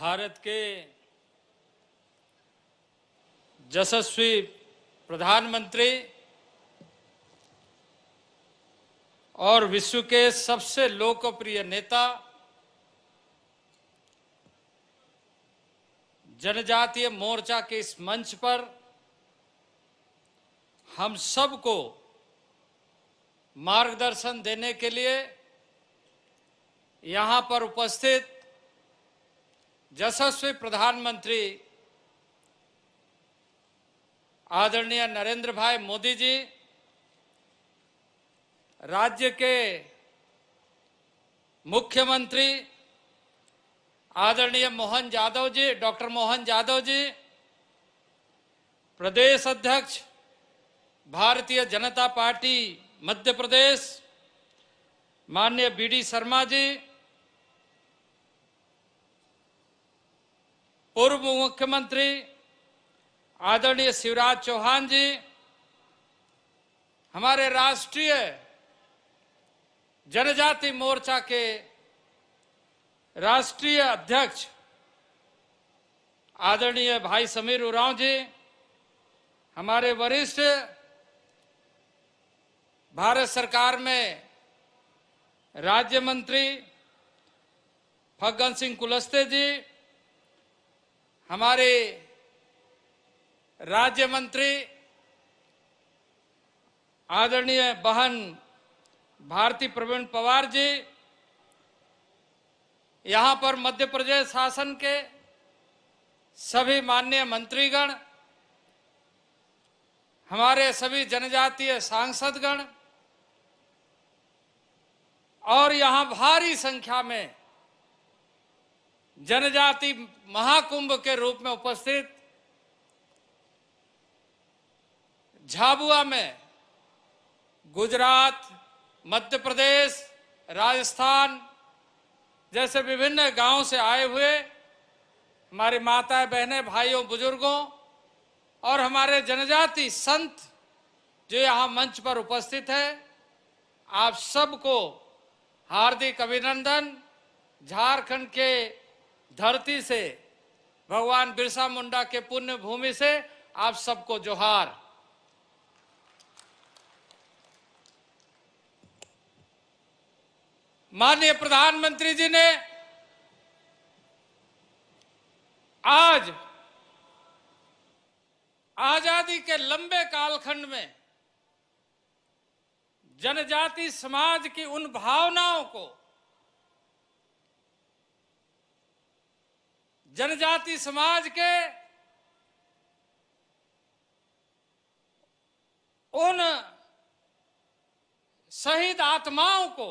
भारत के यशस्वी प्रधानमंत्री और विश्व के सबसे लोकप्रिय नेता, जनजातीय मोर्चा के इस मंच पर हम सबको मार्गदर्शन देने के लिए यहाँ पर उपस्थित यशस्वी प्रधानमंत्री आदरणीय नरेंद्र भाई मोदी जी, राज्य के मुख्यमंत्री आदरणीय मोहन यादव जी, डॉक्टर मोहन यादव जी, प्रदेश अध्यक्ष भारतीय जनता पार्टी मध्य प्रदेश माननीय बीडी शर्मा जी, पूर्व मुख्यमंत्री आदरणीय शिवराज चौहान जी, हमारे राष्ट्रीय जनजाति मोर्चा के राष्ट्रीय अध्यक्ष आदरणीय भाई समीर उरांव जी, हमारे वरिष्ठ भारत सरकार में राज्य मंत्री फग्गन सिंह कुलस्ते जी, हमारे राज्य मंत्री आदरणीय बहन भारती प्रवीण पवार जी, यहाँ पर मध्य प्रदेश शासन के सभी माननीय मंत्रीगण, हमारे सभी जनजातीय सांसदगण और यहाँ भारी संख्या में जनजाति महाकुंभ के रूप में उपस्थित झाबुआ में गुजरात, मध्य प्रदेश, राजस्थान जैसे विभिन्न गांवों से आए हुए हमारे माताएं, बहनें, भाइयों, बुजुर्गों और हमारे जनजाति संत जो यहाँ मंच पर उपस्थित है, आप सबको हार्दिक अभिनंदन। झारखंड के धरती से, भगवान बिरसा मुंडा के पुण्य भूमि से आप सबको जोहार। माननीय प्रधानमंत्री जी ने आज आजादी के लंबे कालखंड में जनजाति समाज की उन भावनाओं को, जनजाति समाज के उन शहीद आत्माओं को,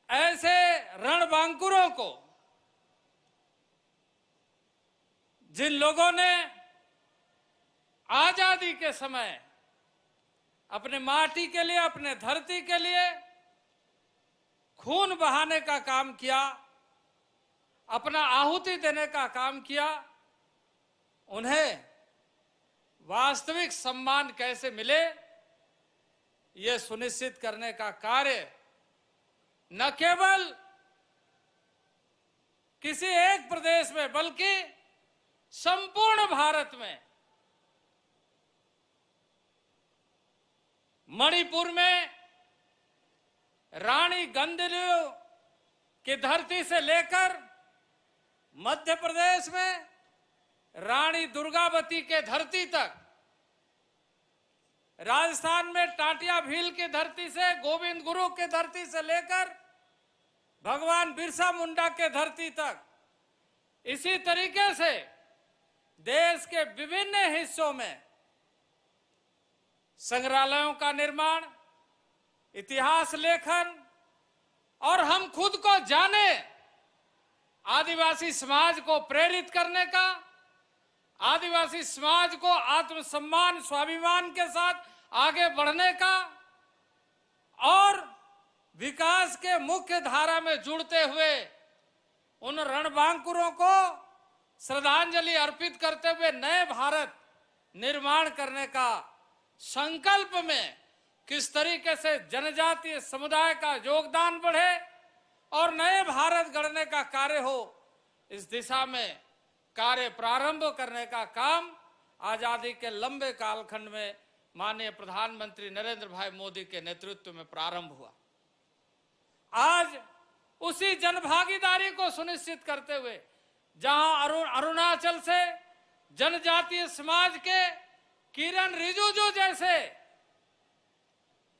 ऐसे रणबांकुरों को जिन लोगों ने आजादी के समय अपने माटी के लिए, अपने धरती के लिए खून बहाने का काम किया, अपना आहुति देने का काम किया, उन्हें वास्तविक सम्मान कैसे मिले, ये सुनिश्चित करने का कार्य न केवल किसी एक प्रदेश में बल्कि संपूर्ण भारत में, मणिपुर में रानी गंदलियो की धरती से लेकर मध्य प्रदेश में रानी दुर्गावती के धरती तक, राजस्थान में टाटिया भील की धरती से गोविंद गुरु के धरती से लेकर भगवान बिरसा मुंडा के धरती तक, इसी तरीके से देश के विभिन्न हिस्सों में संग्रहालयों का निर्माण, इतिहास लेखन और हम खुद को जाने, आदिवासी समाज को प्रेरित करने का, आदिवासी समाज को आत्मसम्मान, स्वाभिमान के साथ आगे बढ़ने का और विकास के मुख्य धारा में जुड़ते हुए उन रणबांकुरों को श्रद्धांजलि अर्पित करते हुए नए भारत निर्माण करने का संकल्प में किस तरीके से जनजातीय समुदाय का योगदान बढ़े और नए भारत गढ़ने का कार्य हो, इस दिशा में कार्य प्रारंभ करने का काम आजादी के लंबे कालखंड में माननीय प्रधानमंत्री नरेंद्र भाई मोदी के नेतृत्व में प्रारंभ हुआ। आज उसी जनभागीदारी को सुनिश्चित करते हुए जहां अरुणाचल से जनजातीय समाज के किरण रिजिजू जैसे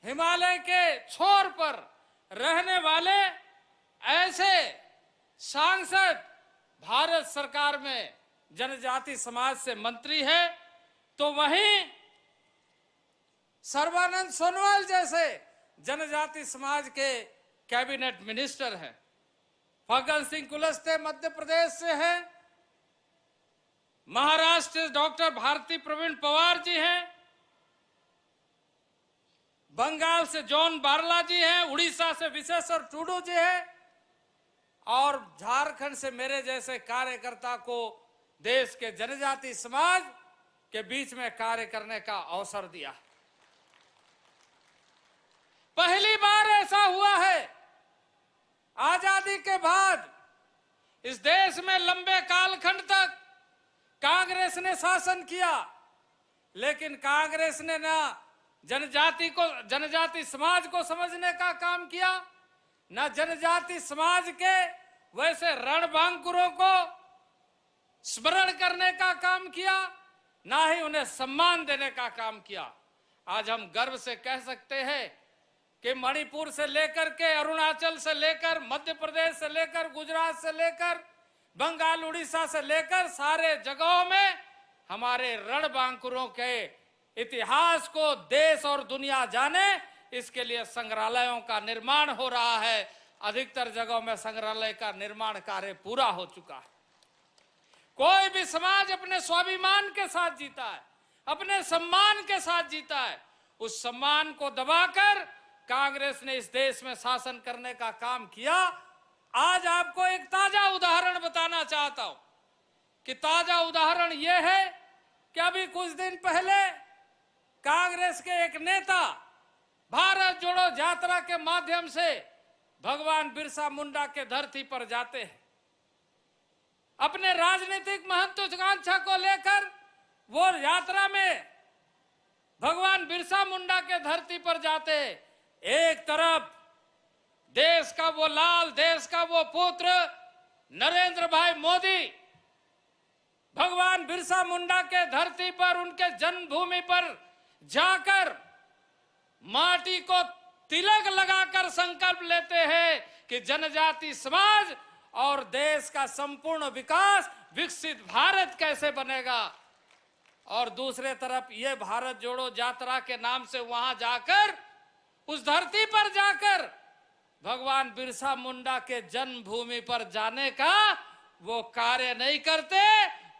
हिमालय के छोर पर रहने वाले ऐसे सांसद भारत सरकार में जनजाति समाज से मंत्री है, तो वहीं सर्बानंद सोनोवाल जैसे जनजाति समाज के कैबिनेट मिनिस्टर हैं। फग्गन सिंह कुलस्ते मध्य प्रदेश से हैं, महाराष्ट्र डॉक्टर भारती प्रवीण पवार जी हैं, बंगाल से जॉन बारला जी हैं, उड़ीसा से विशेश्वर टूडू जी हैं और झारखंड से मेरे जैसे कार्यकर्ता को देश के जनजाति समाज के बीच में कार्य करने का अवसर दिया। पहली बार ऐसा हुआ है आजादी के बाद इस देश में लंबे कालखंड तक कांग्रेस ने शासन किया, लेकिन कांग्रेस ने ना जनजाति समाज को समझने का काम किया, न जनजाति समाज के वैसे रणबांकुरों को स्मरण करने का काम किया, ना ही उन्हें सम्मान देने का काम किया। आज हम गर्व से कह सकते हैं कि मणिपुर से लेकर के अरुणाचल से लेकर मध्य प्रदेश से लेकर गुजरात से लेकर बंगाल उड़ीसा से लेकर सारे जगहों में हमारे रणबांकुरों के इतिहास को देश और दुनिया जाने, इसके लिए संग्रहालयों का निर्माण हो रहा है। अधिकतर जगहों में संग्रहालय का निर्माण कार्य पूरा हो चुका है। कोई भी समाज अपने स्वाभिमान के साथ जीता है, अपने सम्मान के साथ जीता है। उस सम्मान को दबाकर कांग्रेस ने इस देश में शासन करने का काम किया। आज आपको एक ताजा उदाहरण बताना चाहता हूं कि ताजा उदाहरण यह है कि अभी कुछ दिन पहले कांग्रेस के एक नेता भारत जोड़ो यात्रा के माध्यम से भगवान बिरसा मुंडा के धरती पर जाते हैं। अपने राजनीतिक महत्वाकांक्षा को लेकर वो यात्रा में भगवान बिरसा मुंडा के धरती पर जाते हैं। एक तरफ देश का वो लाल, देश का वो पुत्र नरेंद्र भाई मोदी भगवान बिरसा मुंडा के धरती पर, उनके जन्मभूमि पर जाकर माटी को तिलक लगाकर संकल्प लेते हैं कि जनजाति समाज और देश का संपूर्ण विकास, विकसित भारत कैसे बनेगा। और दूसरे तरफ ये भारत जोड़ो यात्रा के नाम से वहां जाकर, उस धरती पर जाकर भगवान बिरसा मुंडा के जन्मभूमि पर जाने का वो कार्य नहीं करते।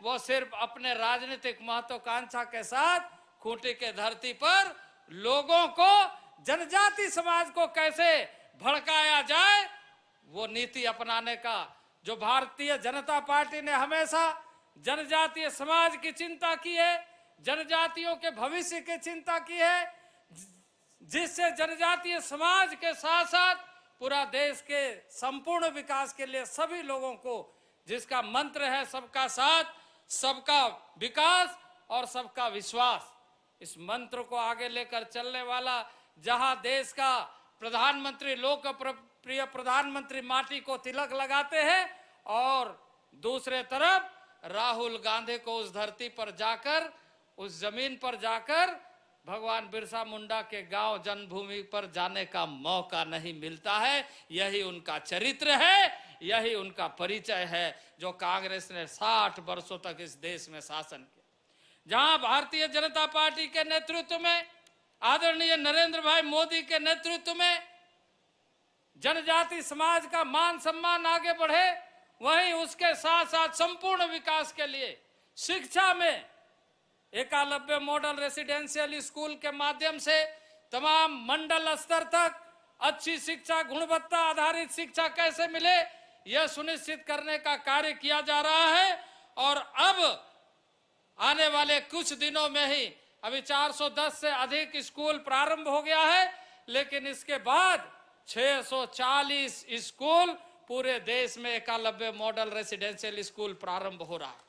वो सिर्फ अपने राजनीतिक महत्वाकांक्षा के साथ खूंटी के धरती पर लोगों को, जनजाति समाज को कैसे भड़काया जाए, वो नीति अपनाने का, जो भारतीय जनता पार्टी ने हमेशा जनजातीय समाज की चिंता की है, जनजातियों के भविष्य की चिंता की है, जिससे जनजातीय समाज के साथ साथ पूरा देश के संपूर्ण विकास के लिए सभी लोगों को, जिसका मंत्र है सबका साथ, सबका विकास और सबका विश्वास, इस मंत्र को आगे लेकर चलने वाला, जहां देश का प्रधानमंत्री, लोकप्रिय प्रधानमंत्री माटी को तिलक लगाते हैं और दूसरे तरफ राहुल गांधी को उस धरती पर जाकर, उस जमीन पर जाकर भगवान बिरसा मुंडा के गांव जन्मभूमि पर जाने का मौका नहीं मिलता है। यही उनका चरित्र है, यही उनका परिचय है जो कांग्रेस ने 60 वर्षों तक इस देश में शासन किया। जहां भारतीय जनता पार्टी के नेतृत्व में, आदरणीय नरेंद्र भाई मोदी के नेतृत्व में जनजाति समाज का मान सम्मान आगे बढ़े, वहीं उसके साथ साथ संपूर्ण विकास के लिए शिक्षा में एकलव्य मॉडल रेसिडेंशियल स्कूल के माध्यम से तमाम मंडल स्तर तक अच्छी शिक्षा, गुणवत्ता आधारित शिक्षा कैसे मिले, यह सुनिश्चित करने का कार्य किया जा रहा है। और अब आने वाले कुछ दिनों में ही अभी 410 से अधिक स्कूल प्रारंभ हो गया है, लेकिन इसके बाद 640 स्कूल पूरे देश में एकलव्य मॉडल रेसिडेंशियल स्कूल प्रारंभ हो रहा है।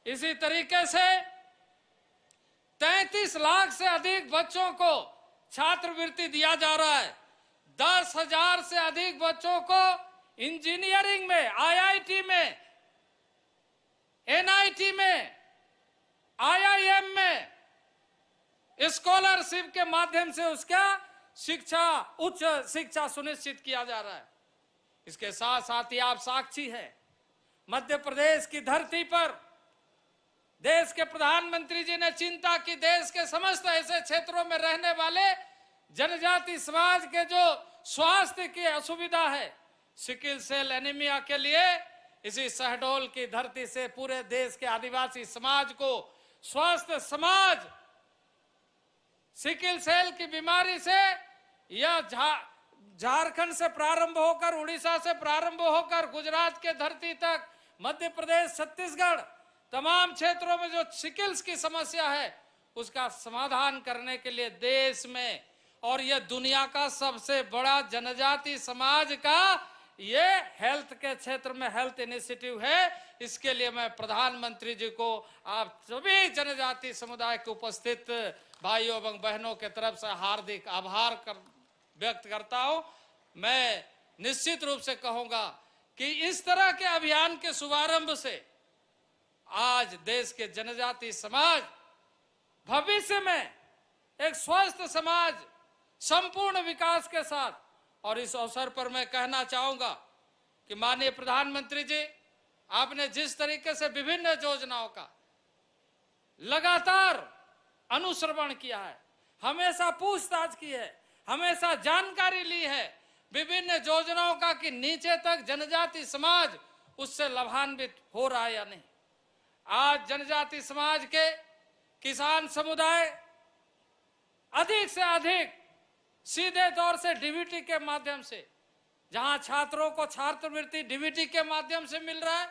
इसी तरीके से 33 लाख से अधिक बच्चों को छात्रवृत्ति दिया जा रहा है। 10,000 से अधिक बच्चों को इंजीनियरिंग में, आईआईटी में, एनआईटी में, आईआईएम में स्कॉलरशिप के माध्यम से उसका शिक्षा, उच्च शिक्षा सुनिश्चित किया जा रहा है। इसके साथ साथ ही आप साक्षी हैं, मध्य प्रदेश की धरती पर देश के प्रधानमंत्री जी ने चिंता की देश के समस्त ऐसे क्षेत्रों में रहने वाले जनजाति समाज के जो स्वास्थ्य की असुविधा है, सिकल सेल एनीमिया के लिए इसी शहडोल की धरती से पूरे देश के आदिवासी समाज को स्वस्थ समाज, सिकल सेल की बीमारी से यह झारखंड से प्रारंभ होकर, उड़ीसा से प्रारंभ होकर गुजरात के धरती तक, मध्य प्रदेश, छत्तीसगढ़, तमाम क्षेत्रों में जो सिकल्स की समस्या है उसका समाधान करने के लिए देश में और यह दुनिया का सबसे बड़ा जनजाति समाज का ये हेल्थ के क्षेत्र में हेल्थ इनिशिएटिव है। इसके लिए मैं प्रधानमंत्री जी को, आप सभी जनजाति समुदाय के उपस्थित भाइयों एवं बहनों के तरफ से हार्दिक आभार व्यक्त करता हूं। मैं निश्चित रूप से कहूंगा कि इस तरह के अभियान के शुभारंभ से आज देश के जनजाति समाज भविष्य में एक स्वस्थ समाज, संपूर्ण विकास के साथ, और इस अवसर पर मैं कहना चाहूंगा कि माननीय प्रधानमंत्री जी, आपने जिस तरीके से विभिन्न योजनाओं का लगातार अनुश्रवण किया है, हमेशा पूछताछ की है, हमेशा जानकारी ली है विभिन्न योजनाओं का कि नीचे तक जनजाति समाज उससे लाभान्वित हो रहा है या नहीं। आज जनजाति समाज के किसान समुदाय अधिक से अधिक सीधे तौर से डीबीटी के माध्यम से, जहां छात्रों को छात्रवृत्ति डीबीटी के माध्यम से मिल रहा है,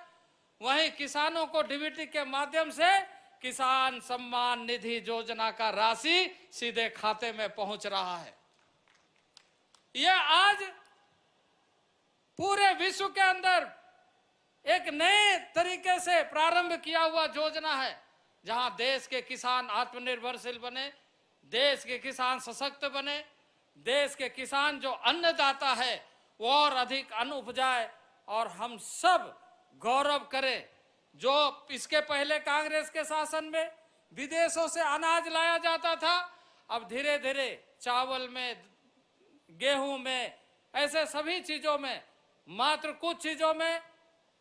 वहीं किसानों को डीबीटी के माध्यम से किसान सम्मान निधि योजना का राशि सीधे खाते में पहुंच रहा है। यह आज पूरे विश्व के अंदर एक नए तरीके से प्रारंभ किया हुआ योजना है, जहां देश के किसान आत्मनिर्भरशील बने, देश के किसान सशक्त बने, देश के किसान जो अन्नदाता है वो और अधिक अन्न उपजाए और हम सब गौरव करें। जो इसके पहले कांग्रेस के शासन में विदेशों से अनाज लाया जाता था, अब धीरे धीरे चावल में, गेहूं में, ऐसे सभी चीजों में, मात्र कुछ चीजों में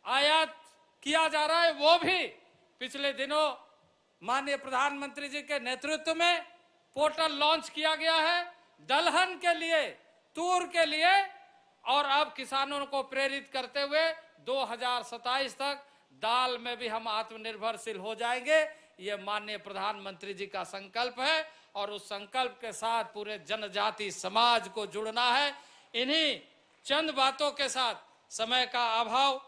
आयात किया जा रहा है। वो भी पिछले दिनों माननीय प्रधानमंत्री जी के नेतृत्व में पोर्टल लॉन्च किया गया है, दलहन के लिए, तूर के लिए, और अब किसानों को प्रेरित करते हुए 2027 तक दाल में भी हम आत्मनिर्भरशील हो जाएंगे। ये माननीय प्रधानमंत्री जी का संकल्प है और उस संकल्प के साथ पूरे जनजाति समाज को जुड़ना है। इन्हीं चंद बातों के साथ, समय का अभाव,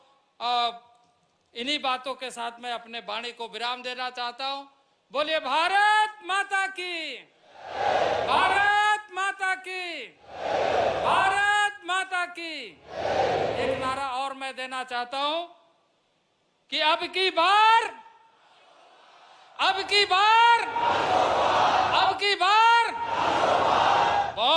इन्हीं बातों के साथ मैं अपने वाणी को विराम देना चाहता हूं। बोलिए भारत माता की, भारत माता की, भारत माता की। एक नारा और मैं देना चाहता हूं कि अब की बार, अब की बार, अब की बार